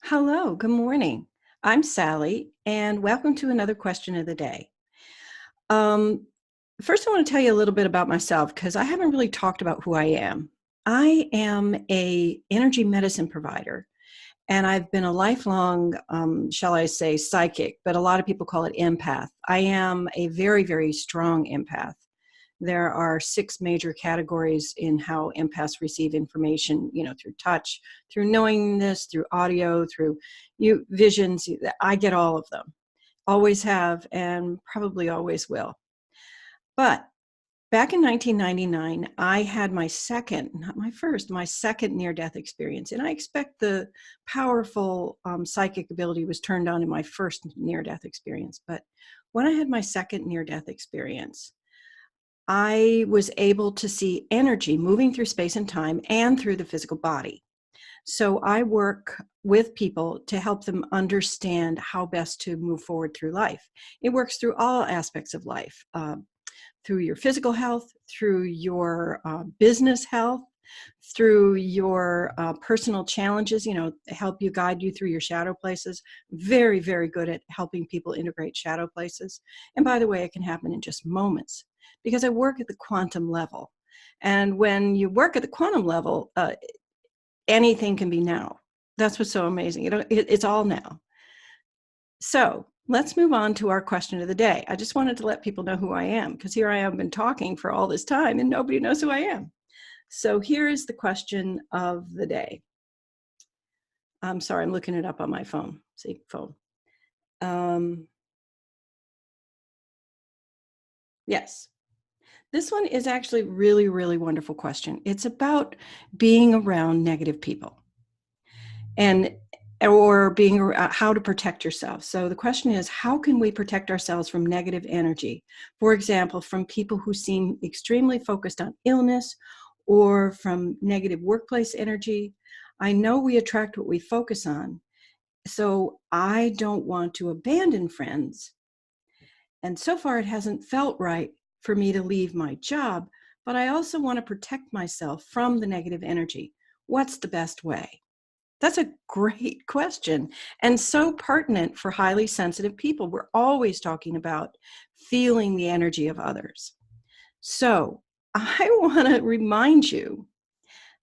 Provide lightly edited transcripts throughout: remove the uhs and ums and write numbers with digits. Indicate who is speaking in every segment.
Speaker 1: Hello, good morning. I'm Sally, and welcome to another question of the day. Um, First, I want to tell you a little bit about myself because I haven't really talked about who I am. I am a energy medicine provider, and I've been a lifelong, shall I say, psychic, but a lot of people call it empath. I am a very, very strong empath. There are six major categories in how empaths receive information, through touch, through knowingness, through audio, through visions. I get all of them, always have, and probably always will. But back in 1999, I had my second, not my first, my second near-death experience. And I expect the powerful psychic ability was turned on in my first near-death experience. But when I had my second near-death experience, I was able to see energy moving through space and time and through the physical body. So I work with people to help them understand how best to move forward through life. It works through all aspects of life, through your physical health, through your business health, through your personal challenges, help you guide you through your shadow places. Very, very good at helping people integrate shadow places. And by the way, it can happen in just moments because I work at the quantum level. And when you work at the quantum level, anything can be now. That's what's so amazing. It's all now. So let's move on to our question of the day. I just wanted to let people know who I am because here I have been talking for all this time and nobody knows who I am. So here is the question of the day. I'm sorry, I'm looking it up on my phone. See, phone. Yes. This one is actually really, really wonderful question. It's about being around negative people and or being how to protect yourself. So the question is, how can we protect ourselves from negative energy? For example, from people who seem extremely focused on illness or from negative workplace energy. I know we attract what we focus on. So I don't want to abandon friends. And so far, it hasn't felt right for me to leave my job, but I also want to protect myself from the negative energy. What's the best way? That's a great question and so pertinent for highly sensitive people. We're always talking about feeling the energy of others. So I want to remind you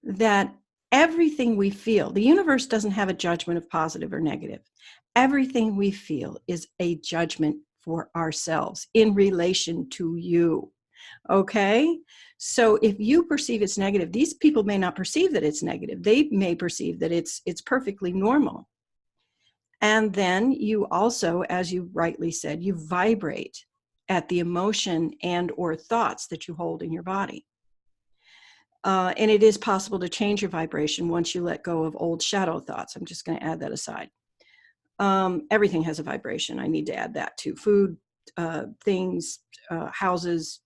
Speaker 1: that everything we feel, the universe doesn't have a judgment of positive or negative. Everything we feel is a judgment for ourselves in relation to you. Okay? So if you perceive it's negative, these people may not perceive that it's negative. They may perceive that it's perfectly normal. And then you also, as you rightly said, you vibrate at the emotion and or thoughts that you hold in your body. And it is possible to change your vibration once you let go of old shadow thoughts. I'm just going to add that aside. Everything has a vibration. I need to add that too. Food, things, houses,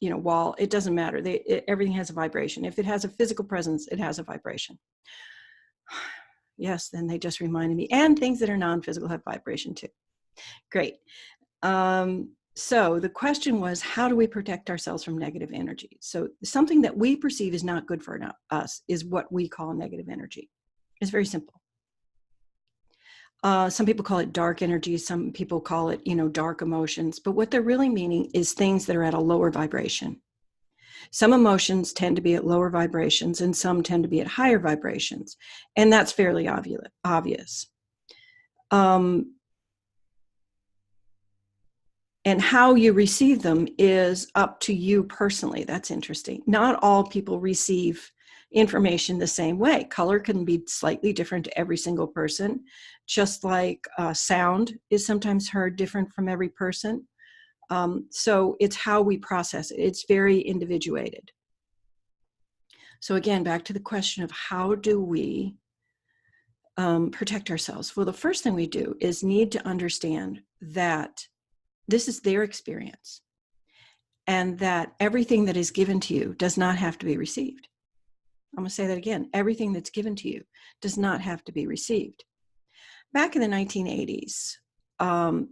Speaker 1: wall, it doesn't matter. Everything has a vibration. If it has a physical presence, it has a vibration. Yes, then they just reminded me. And things that are non-physical have vibration too. Great. So the question was, how do we protect ourselves from negative energy? So something that we perceive is not good for us is what we call negative energy. It's very simple. Some people call it dark energy. Some people call it, dark emotions. But what they're really meaning is things that are at a lower vibration. Some emotions tend to be at lower vibrations and some tend to be at higher vibrations. And that's fairly obvious. And how you receive them is up to you personally. That's interesting. Not all people receive information the same way. Color can be slightly different to every single person, just like sound is sometimes heard different from every person. So it's how we process it. It's very individuated. So again, back to the question of how do we protect ourselves? Well, the first thing we do is need to understand that this is their experience and that everything that is given to you does not have to be received. I'm going to say that again. Everything that's given to you does not have to be received. Back in the 1980s,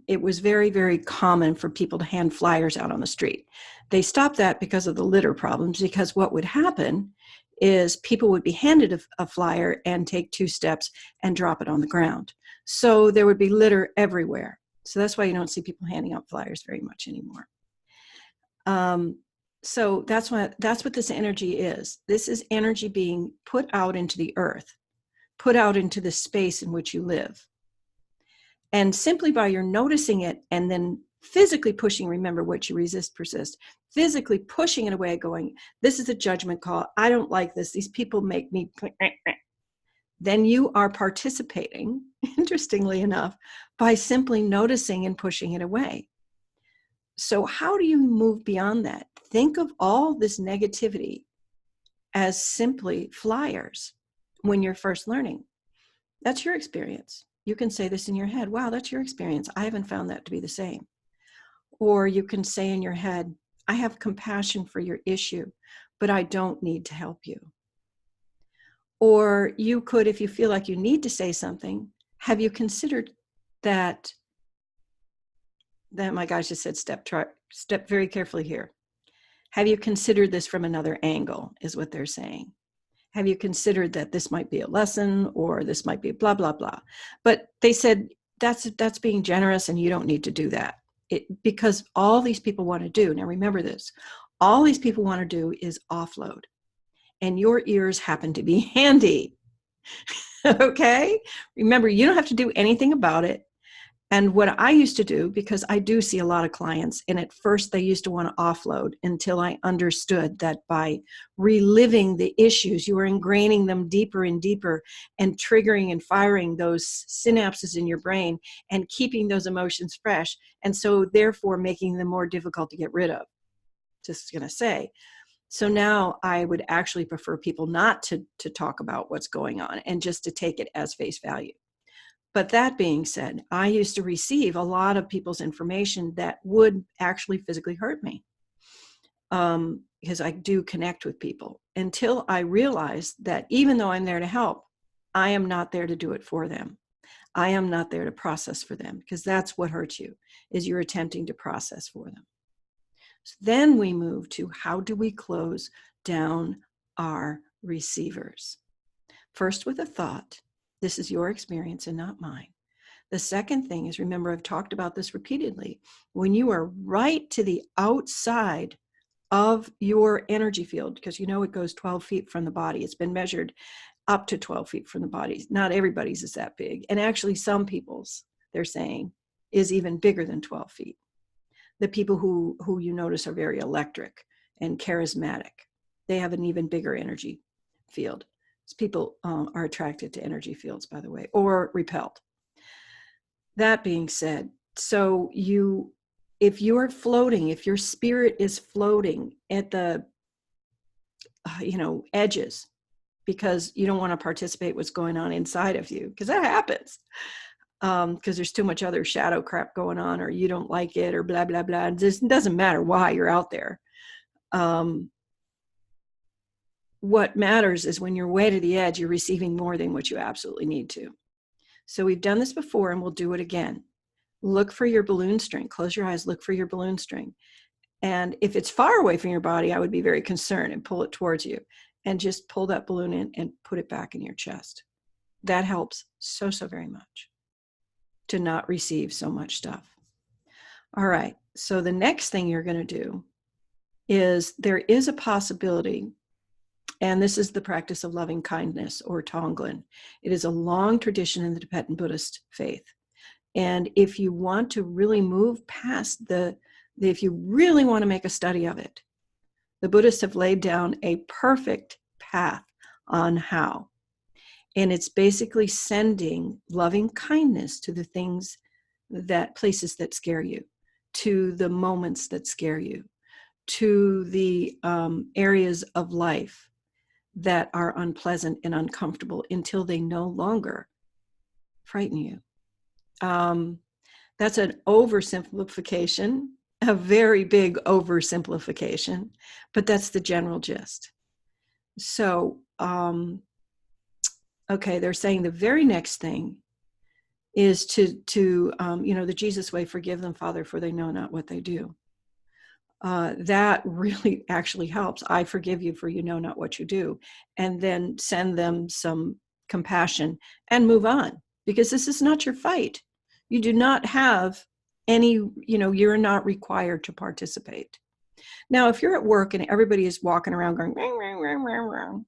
Speaker 1: it was very, very common for people to hand flyers out on the street. They stopped that because of the litter problems, because what would happen is people would be handed a flyer and take 2 steps and drop it on the ground. So there would be litter everywhere. So that's why you don't see people handing out flyers very much anymore. So that's what this energy is. This is energy being put out into the earth, put out into the space in which you live. And simply by your noticing it and then physically pushing, remember, what you resist persists, physically pushing it away, going, this is a judgment call. I don't like this. These people make me, then you are participating, interestingly enough, by simply noticing and pushing it away. So how do you move beyond that? Think of all this negativity as simply flyers when you're first learning. That's your experience. You can say this in your head. Wow, that's your experience. I haven't found that to be the same. Or you can say in your head, I have compassion for your issue, but I don't need to help you. Or you could, if you feel like you need to say something, have you considered that my guys just said step very carefully here. Have you considered this from another angle, is what they're saying. Have you considered that this might be a lesson, or this might be blah, blah, blah. But they said that's being generous, and you don't need to do that. Because all these people want to do, now remember this, all these people want to do is offload. And your ears happen to be handy. Okay? Remember, you don't have to do anything about it. And what I used to do, because I do see a lot of clients, and at first they used to want to offload until I understood that by reliving the issues, you are ingraining them deeper and deeper and triggering and firing those synapses in your brain and keeping those emotions fresh. And so therefore making them more difficult to get rid of. Just going to say. So now I would actually prefer people not to talk about what's going on and just to take it as face value. But that being said, I used to receive a lot of people's information that would actually physically hurt me, because I do connect with people, until I realized that even though I'm there to help, I am not there to do it for them. I am not there to process for them, because that's what hurts you, is you're attempting to process for them. So then we move to, how do we close down our receivers? First with a thought. This is your experience and not mine. The second thing is, remember, I've talked about this repeatedly. When you are right to the outside of your energy field, because you know it goes 12 feet from the body. It's been measured up to 12 feet from the body. Not everybody's is that big. And actually some people's, they're saying, is even bigger than 12 feet. The people who you notice are very electric and charismatic, they have an even bigger energy field. People are attracted to energy fields, by the way, or repelled. That being said, so if you're floating, if your spirit is floating at the, edges, because you don't want to participate what's going on inside of you, because that happens, because there's too much other shadow crap going on, or you don't like it, or blah, blah, blah. It just doesn't matter why you're out there. What matters is when you're way to the edge, you're receiving more than what you absolutely need to. So we've done this before, and we'll do it again. Look for your balloon string. Close your eyes, look for your balloon string. And if it's far away from your body, I would be very concerned and pull it towards you. And just pull that balloon in and put it back in your chest. That helps so, so very much to not receive so much stuff. All right. So the next thing you're going to do is, there is a possibility, and this is the practice of loving kindness, or Tonglen. It is a long tradition in the Tibetan Buddhist faith. And if you want to really move past if you really want to make a study of it, the Buddhists have laid down a perfect path on how. And it's basically sending loving kindness to the things, places that scare you, to the moments that scare you, to the areas of life that are unpleasant and uncomfortable, until they no longer frighten you. That's an oversimplification, a very big oversimplification, but that's the general gist. So, okay, they're saying the very next thing is to the Jesus way, forgive them, Father, for they know not what they do. that really actually helps. I forgive you for you know not what you do. And then send them some compassion and move on, because this is not your fight. You do not have any, you're not required to participate. Now, if you're at work and everybody is walking around going, rang, rang, rang, rang, rang,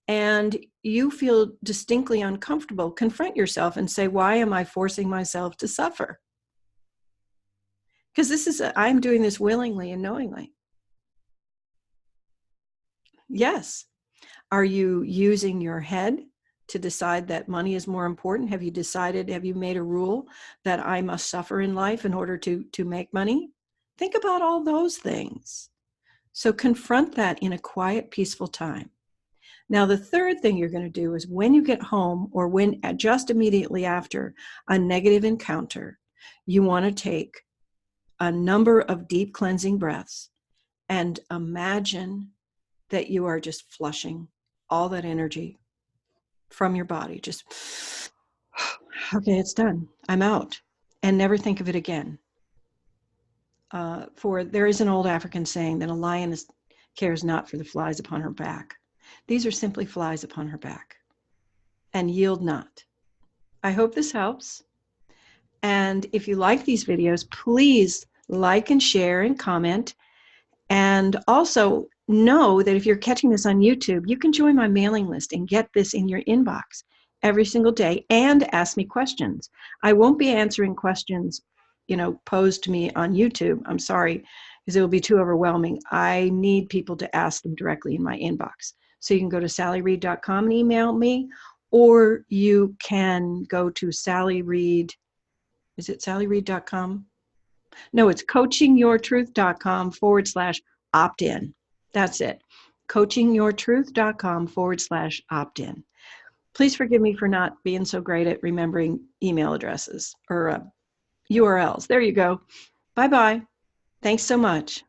Speaker 1: and you feel distinctly uncomfortable, confront yourself and say, why am I forcing myself to suffer? Because I'm doing this willingly and knowingly. Yes. Are you using your head to decide that money is more important? Have you made a rule that I must suffer in life in order to make money? Think about all those things. So confront that in a quiet, peaceful time. Now, the third thing you're going to do is when you get home or when just immediately after a negative encounter, you want to take a number of deep cleansing breaths and imagine that you are just flushing all that energy from your body. Just, okay, it's done. I'm out. And never think of it again. For there is an old African saying that a lioness cares not for the flies upon her back. These are simply flies upon her back. And yield not. I hope this helps. And if you like these videos, please like and share and comment. And also know that if you're catching this on YouTube, you can join my mailing list and get this in your inbox every single day and ask me questions. I won't be answering questions, posed to me on YouTube. I'm sorry, because it will be too overwhelming. I need people to ask them directly in my inbox. So you can go to sallyreed.com and email me, or you can go to Sally Reed. Is it sallyreed.com? No, it's coachingyourtruth.com/opt-in. That's it. coachingyourtruth.com/opt-in. Please forgive me for not being so great at remembering email addresses or URLs. There you go. Bye-bye. Thanks so much.